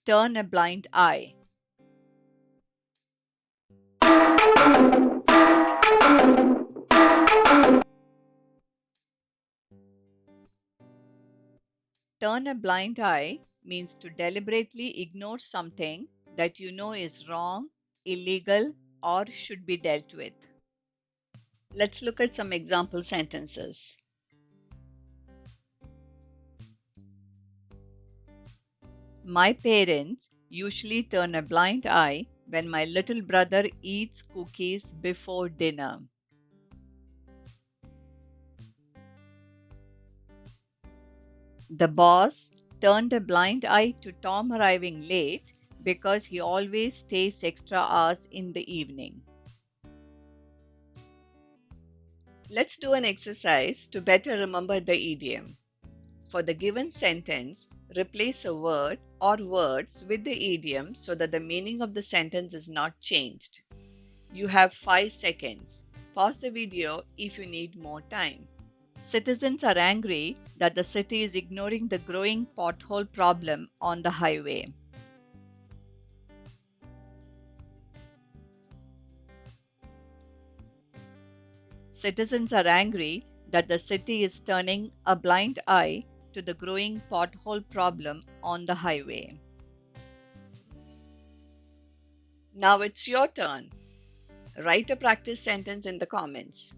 turn a blind eye. Turn a blind eye means to deliberately ignore something that you know is wrong, illegal, or should be dealt with. Let's look at some example sentences. My parents usually turn a blind eye when my little brother eats cookies before dinner. The boss turned a blind eye to Tom arriving late because he always stays extra hours in the evening. Let's do an exercise to better remember the idiom. For the given sentence, replace a word or words with the idiom so that the meaning of the sentence is not changed. You have 5 seconds. Pause the video if you need more time. Citizens are angry that the city is ignoring the growing pothole problem on the highway. Citizens are angry that the city is turning a blind eye to the growing pothole problem on the highway. Now it's your turn. Write a practice sentence in the comments.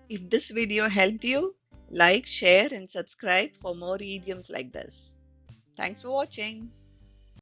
If this video helped you, like, share, and subscribe for more idioms like this. Thanks for watching.